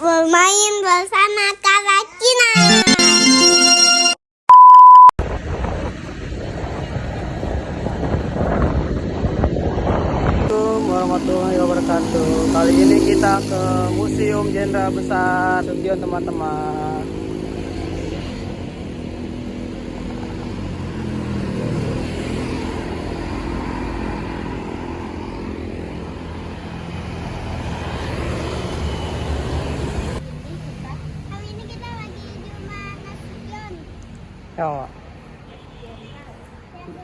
bermain bersama Karakina. Assalamualaikum warahmatullahi wabarakatuh. Kali ini kita ke Museum Jenderal Besar Sution, teman-teman. Kali ini kita lagi di rumah Nasution. Yo.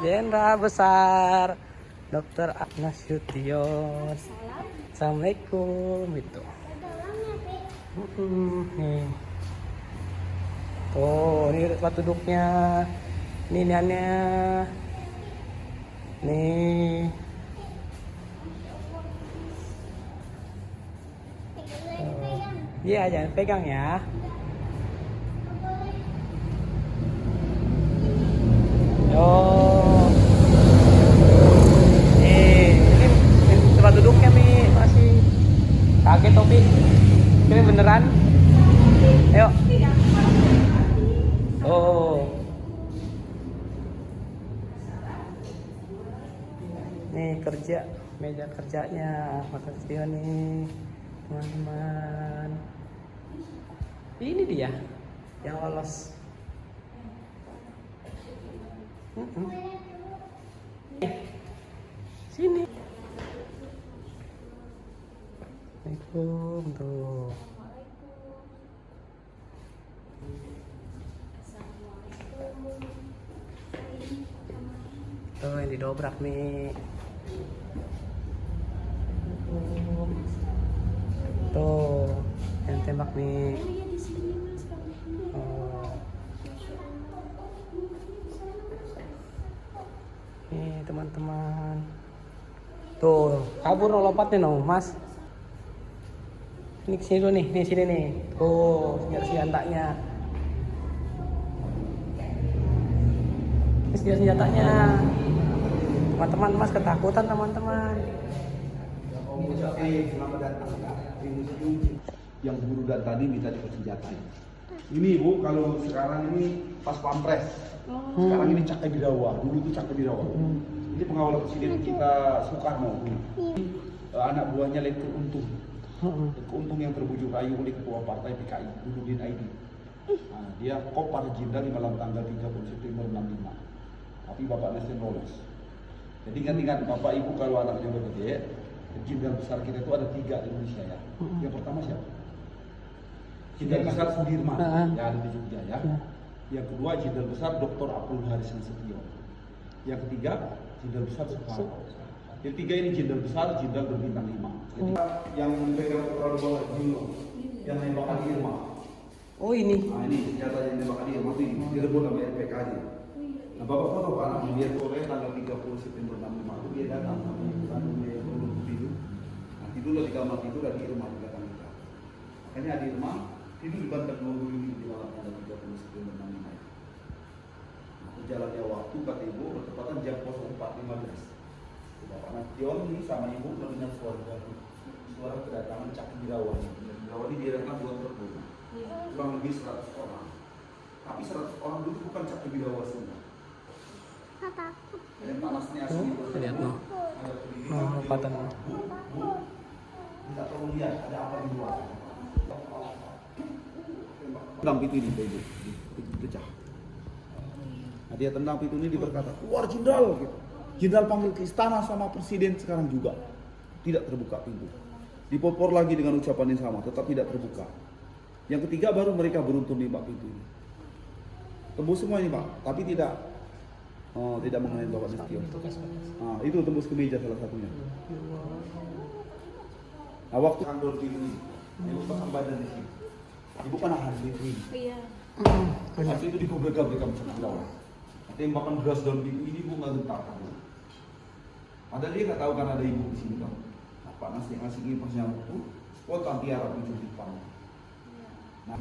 Jenderal Besar Dr. Nasution. Assalamualaikum itu. Nih. Tuh, ini tempat duduknya. Ini niannya. Nih. Iya, jangan pegang ya. Yo. Ini tempat duduknya Mi, masih kaget Topi. Ini beneran? Ayo. Oh. Nih kerja, meja kerjanya Makasih nih, teman-teman. Ini dia yang lolos. Sini. Assalamualaikum tuh. Tuh yang didobrak nih. Tuh yang tembak nih. Oh. Nih teman-teman. Tuh kabur lompatnya no Mas. Ini kesini dulu nih, sini nih. Tuh senjatanya. Ini senjatanya. Teman-teman, Mas ketakutan teman-teman. Yang buru dan tadi minta dipersenjatai. Ini Bu, kalau sekarang ini pas pampres. Sekarang ini Cak Birawa, dulu itu Cak Birawa. Ini pengawal presiden kita Soekarno. Anak buahnya Letko Untung. Letko Untung yang terbujuk rayu oleh ketua partai PKI, Nurdin Aidi. Nah, dia kopar jenderal di malam tanggal 30 September 65. Tapi Bapak Nasdem lolos. Jadi ingat-ingat Bapak Ibu kalau anaknya udah gede, jenderal besar kita itu ada 3 di Indonesia ya. Yang pertama siapa? Jenderal besar Sudirman, yang ada di Jogja ya. Yang kedua jenderal besar Dr. Abdul Haris Nasution. Yang ketiga jenderal besar Soekarno. Yang tiga ini jenderal besar, jenderal berbintang 5. Jadi yang pegang Putra Bawah Juno, yang nembakan Irma. Oh ini. Nah ini senjata yang nembakan Irma itu direbut sama LPKJ. Nah Bapak foto Pak anak dia sore tanggal 30 September 65 itu dia datang sama ibu kandungnya yang belum tidur. Nah tidurlah di kamar tidur ada Irma di belakang kita. Makanya ada Irma tidur di bantal 20 ini di malam tanggal 30 September 65. Nah jalannya waktu kata ibu bertepatan jam 04.15. Bapak Nasution ini sama ibu mendengar suara kedatangan Cak Birawa. Birawa ini direkam 2 truk kurang lebih 100 orang. Tapi 100 orang dulu bukan Cak Birawa semua. Dan panasnya asli lihat no. Lompatan. Kita tolong lihat ada apa di luar. Tendang pintu ini pecah. Nah, dia tendang pintu ini dia berkata, keluar jenderal gitu. Jenderal panggil ke istana sama presiden sekarang juga. Tidak terbuka pintu. Dipopor lagi dengan ucapan yang sama, tetap tidak terbuka. Yang ketiga baru mereka beruntun nembak pintu ini. Tembus semua ini Pak, tapi tidak mengenai Bapak Nasution. Nah, itu tembus ke meja salah satunya. Nah, waktu kandor pintu ini, ibu pasang badan di sini. Ibu kan nahan pintu ini. Iya. Waktu itu dikobrak-kabrak sama bawah. Tembakan beras daun pintu ini Bu nggak gentar. Padahal dia nggak tahu kan ada ibu di sini kan. Nah, Pak Nas yang ngasih kipasnya waktu spontan tiara muncul di depan. Nah,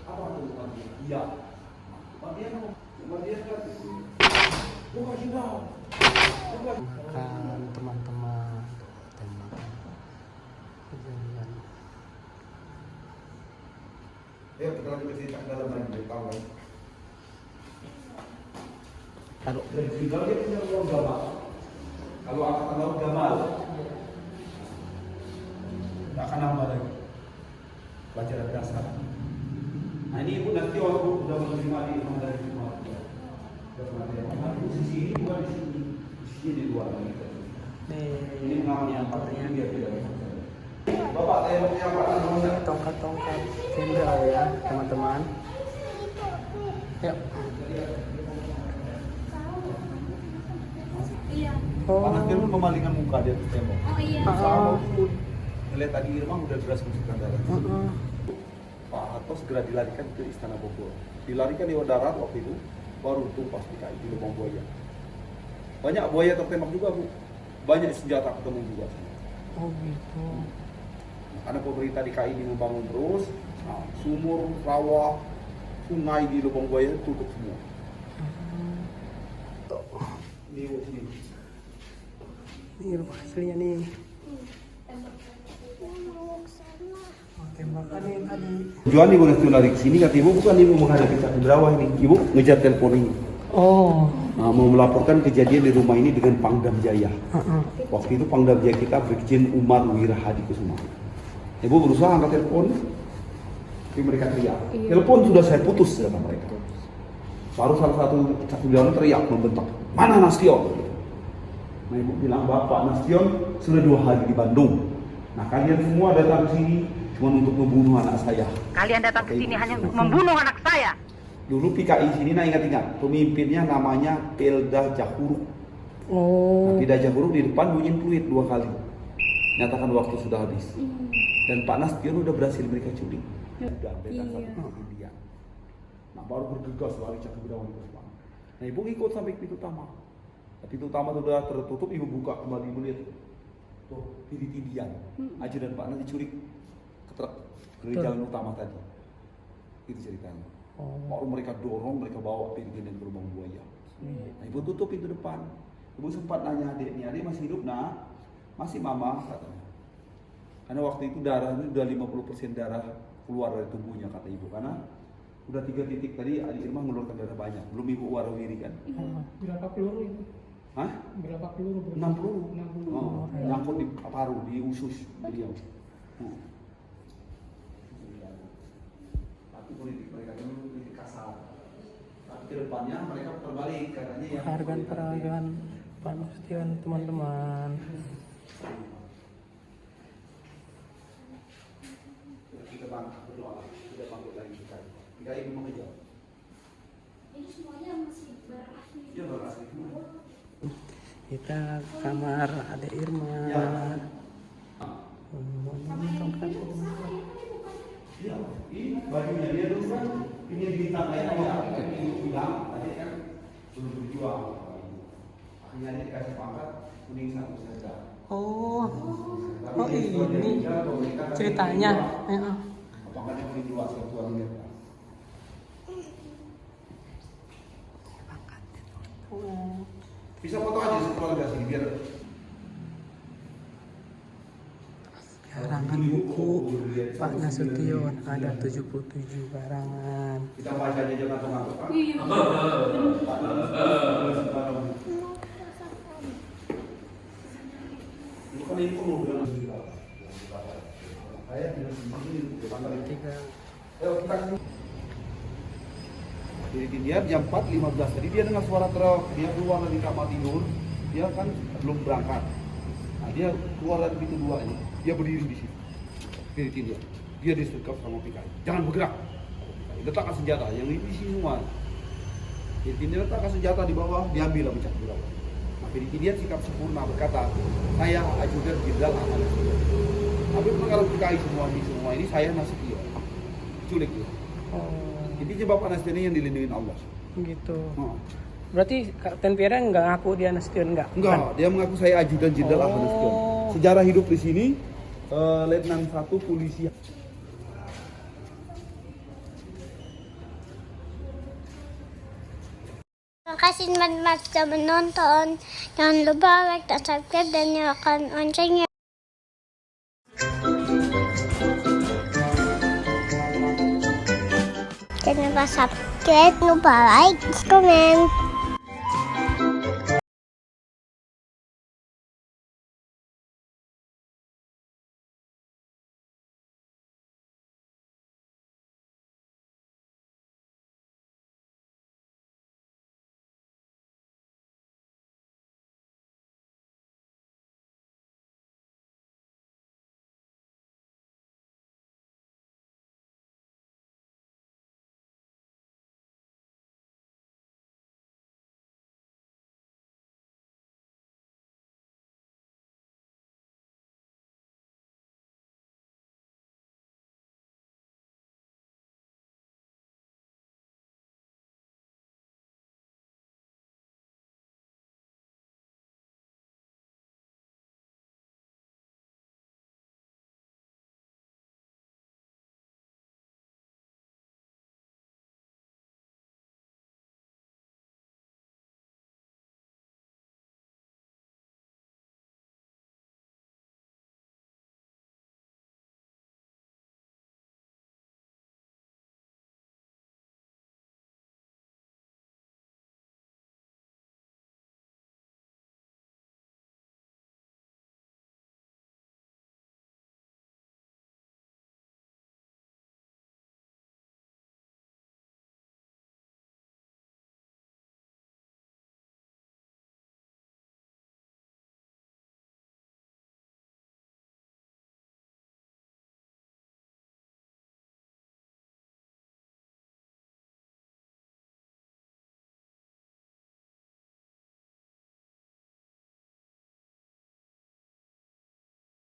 apa itu Pak? Iya. Pak dia kan, bukan jenderal. Kan teman-teman. Ya kita lanjut ke cerita ke dalam lagi, tahu kan? Taruh. Dan tinggal dia punya ruang gamal. Kalau angkatan laut gamal, nggak akan nambah lagi pelajaran dasar. Nah ini ibu nanti waktu udah menerima di rumah dari rumah. Posisi ini bukan di sini, posisinya di luar gitu. Ini mengalami yang paling dia tidak. Bapak saya punya apa namanya? Tongkat-tongkat jenderal ya teman-teman. Yuk. Panas dia memalingkan muka dia ke tembok. Oh iya. Sama pun ngeliat tadi Irma udah deras masukkan darah. Pak Harto segera dilarikan ke Istana Bogor. Dilarikan lewat darat waktu itu, baru tumpas di KI di lubang buaya. Banyak buaya tertembak juga bu, banyak senjata ketemu juga. Oh gitu. Karena pemerintah di KI ini membangun terus, nah, sumur, rawa, sungai di lubang buaya tutup semua. Ini bu, sini. Ini rumah aslinya nih. Oh, tembakan nih tadi. Tujuan ibu nanti lari ke sini, kata ibu bukan ibu menghadapi Cak Brawah ini, ibu ngejar telepon ini. Oh. Nah, mau melaporkan kejadian di rumah ini dengan Pangdam Jaya. Waktu itu Pangdam Jaya kita Brigjen Umar Wirahadi Kusuma. Ibu berusaha angkat telepon, tapi mereka teriak. Telepon sudah saya putus kata mereka. Baru salah satu Cak Brawah teriak membentak, mana Nastion? Nah ibu bilang bapak Nastion sudah 2 hari di Bandung. Nah kalian semua datang ke sini cuma untuk membunuh anak saya. Kalian datang ke sini hanya untuk membunuh anak saya. Dulu PKI sini, nah ingat-ingat, pemimpinnya namanya Pelda Jahuruk. Oh. Nah, Pelda Jahuruk di depan bunyiin peluit 2 kali. Nyatakan waktu sudah habis. Dan Pak Nastion udah berhasil mereka culik. Udah, beta satu India. Nah baru bergegas lari Cak Brawah di depan. Nah ibu ikut sampai pintu utama. Nah, pintu utama sudah tertutup, ibu buka kembali, ibu lihat. Tuh, pilih tindian. Ajudan Pak Nas diculik ke truk dari jalan utama tadi. Itu ceritanya. Baru mereka dorong, mereka bawa Piritin ke lubang buaya. Nah, ibu tutup pintu depan. Ibu sempat nanya adiknya, adik masih hidup nak? Masih mama katanya. Karena waktu itu darahnya udah 50% darah keluar dari tubuhnya kata ibu. Karena udah 3 titik tadi adik Irma mengeluarkan darah banyak. Belum ibu warawiri kan? Berapa peluru itu? Hah? Berapa peluru? 6 peluru. 6 peluru. Oh, nyangkut di paru, di usus beliau. Tapi politik mereka dulu politik kasar. Tapi ke depannya mereka terbalik katanya yang Penghargaan Pak Nastion teman-teman. kita bangkit berdoa, kita bangkit lagi kita. Kita ingin mengejar. Ini semuanya masih berasli. Dia berasli. Kita kamar adik Irma. Ya. Tongkat. Iya, ini bajunya dia dulu kan ini bintang kayak apa? Ibu bilang tadi kan belum berjuang. Akhirnya dia dikasih pangkat kuning satu saja. Oh. Oh ini ceritanya. Pangkatnya kuning 2 satu lagi. Bisa foto aja sekeluarga sini biar Karangan buku Pak Nasution ada 77 karangan. kita baca aja jangan ngantuk kan? Bukan ini penuh dengan saya tidak sendiri Tiga. Ayo kita jadi dia jam 4.15 tadi dia dengar suara truk, dia keluar dari kamar tidur, dia kan belum berangkat. Nah, dia keluar dari pintu 2 ini, dia berdiri di situ. Dia disekap sama PKI. Jangan bergerak. Letakkan senjata, yang ini isi semua. Jadi dia letakkan senjata di bawah, diambil sama Cak Brawah. Maka dia sikap sempurna berkata, saya ajudan Jenderal Ahmad Nasution. Tapi pengaruh PKI semua ini saya Nasution. Culik dia. Jadi Bapak Nasution ini yang dilindungi Allah. Gitu. Berarti Kapten Pierre nggak ngaku dia Nasution nggak? Enggak, dia mengaku saya ajudan Jenderal Ahmad Nasution. Sejarah hidup di sini, Letnan 1 polisi. Terima kasih teman-teman sudah menonton. Jangan lupa like dan subscribe dan nyalakan loncengnya. Jangan lupa subscribe, lupa like, komen.